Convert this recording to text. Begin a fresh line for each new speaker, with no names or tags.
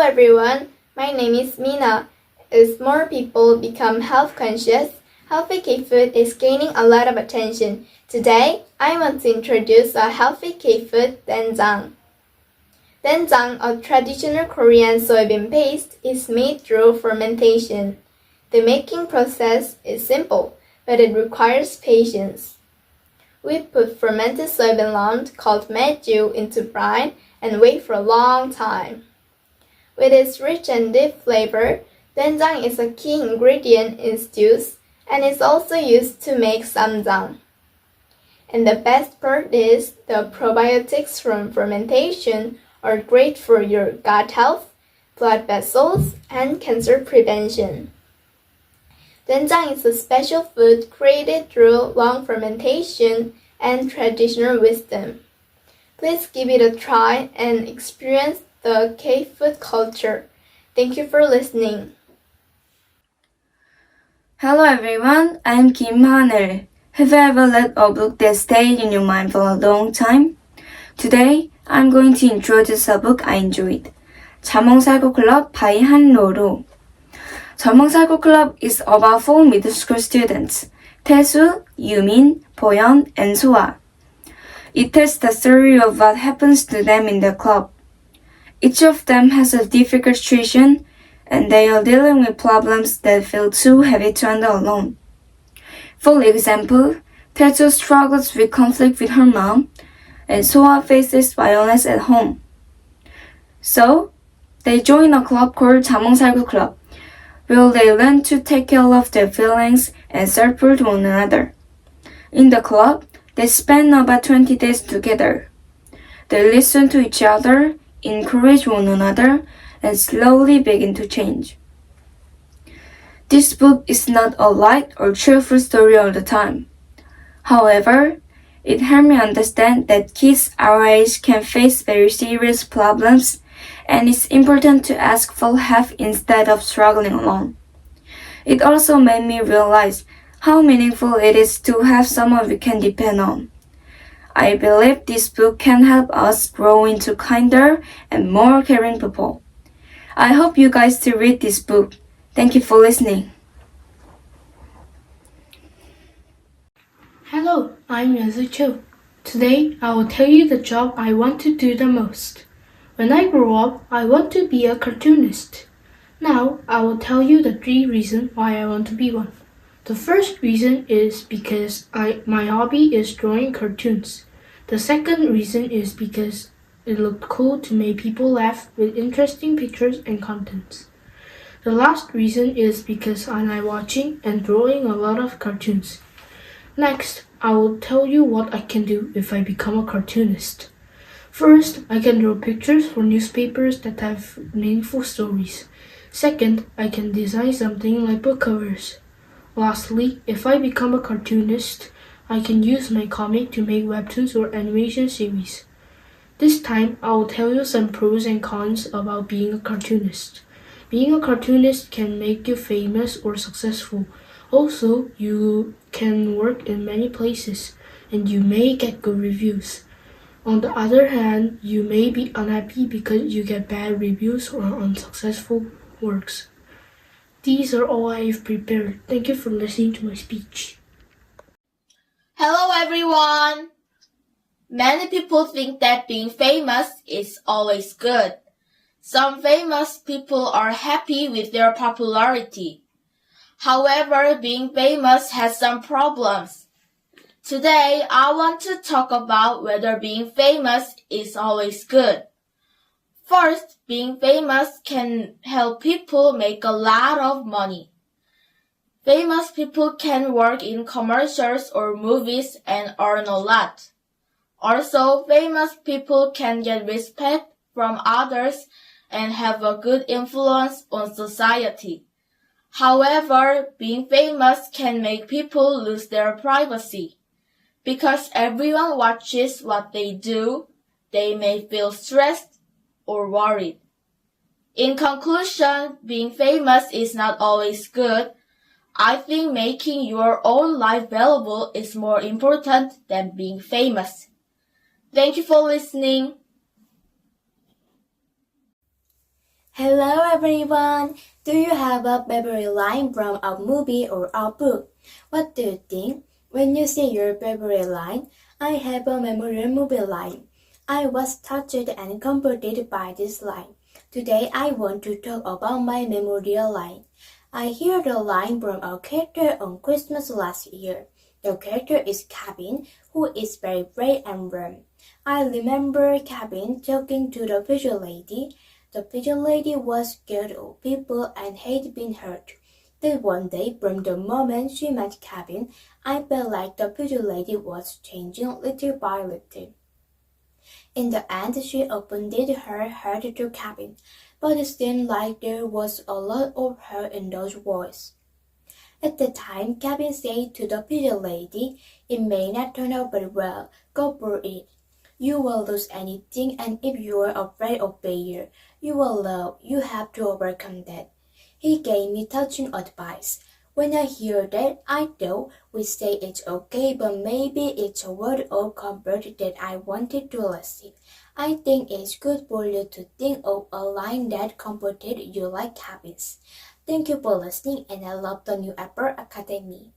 everyone, my name is Mina. As more people become health conscious, healthy K-food is gaining a lot of attention. Today, I want to introduce a healthy K-food, doenjang. Doenjang, a traditional Korean soybean paste, is made through fermentation. The making process is simple, but it requires patience. We put fermented soybean lard called maeju into brine and wait for a long time. With its rich and deep flavor, doenjang is a key ingredient in stews and is also used to make 쌈장. And the best part is the probiotics from fermentation are great for your gut health, blood vessels, and cancer prevention. Doenjang is a special food created through long fermentation and traditional wisdom. Please give it a try and experience the K-food culture. Thank you for listening.
Hello everyone, I'm Kim Haner. Have you ever read a book that stayed in your mind for a long time? Today, I'm going to introduce a book I enjoyed. 자몽살구 Club by 한로루. 자몽살구 Club is about 4 middle school students, 태수, 유민, 보연, and 소아. It tells the story of what happens to them in the club. Each of them has a difficult situation, and they are dealing with problems that feel too heavy to handle alone. For example, 태수 struggles with conflict with her mom, and 소아 faces violence at home. So, they join a club called 자몽살구 Club, where they learn to take care of their feelings and support one another. In the club, they spend about 20 days together. They listen to each other, encourage one another, and slowly begin to change. This book is not a light or cheerful story all the time. However, it helped me understand that kids our age can face very serious problems, and it's important to ask for help instead of struggling alone. It also made me realize how meaningful it is to have someone we can depend on. I believe this book can help us grow into kinder and more caring people. I hope you guys to read this book. Thank you for listening.
Hello, I'm Yanzu Cho. Today, I will tell you the job I want to do the most. When I grow up, I want to be a cartoonist. Now, I will tell you the 3 reasons why I want to be one. The first reason is because my hobby is drawing cartoons. The second reason is because it looked cool to make people laugh with interesting pictures and contents. The last reason is because I like watching and drawing a lot of cartoons. Next, I will tell you what I can do if I become a cartoonist. First, I can draw pictures for newspapers that have meaningful stories. Second, I can design something like book covers. Lastly, if I become a cartoonist, I can use my comic to make webtoons or animation series. This time, I will tell you some pros and cons about being a cartoonist. Being a cartoonist can make you famous or successful. Also, you can work in many places, and you may get good reviews. On the other hand, you may be unhappy because you get bad reviews or unsuccessful works. These are all I've prepared. Thank you for listening to my speech.
Hello everyone! Many people think that being famous is always good. Some famous people are happy with their popularity. However, being famous has some problems. Today, I want to talk about whether being famous is always good. First, being famous can help people make a lot of money. Famous people can work in commercials or movies and earn a lot. Also, famous people can get respect from others and have a good influence on society. However, being famous can make people lose their privacy. Because everyone watches what they do, they may feel stressed or worried. In conclusion, being famous is not always good. I think making your own life valuable is more important than being famous. Thank you for listening.
Hello everyone! Do you have a favorite line from a movie or a book? What do you think? When you see your favorite line, I have a memorable movie line. I was touched and comforted by this line. Today I want to talk about my memorable line. I heard the line from a character on Christmas last year. The character is Kevin, who is very brave and warm. I remember Kevin talking to the pigeon lady. The pigeon lady was scared of people and had been hurt. Then one day, from the moment she met Kevin, I felt like the pigeon lady was changing little by little. In the end, she opened her heart to Kevin, but it seemed like there was a lot of hurt in those words. At the time, Kevin said to the pigeon lady, "It may not turn out very well. Go for it. You will lose anything, and if you are afraid of failure, you will love. You have to overcome that." He gave me touching advice. When I hear that, I thought we say it's okay, but maybe it's a word of comfort that I wanted to receive. I think it's good for you to think of a line that comforted you like Kevin's. Thank you for listening, and I love the New Apple Academy.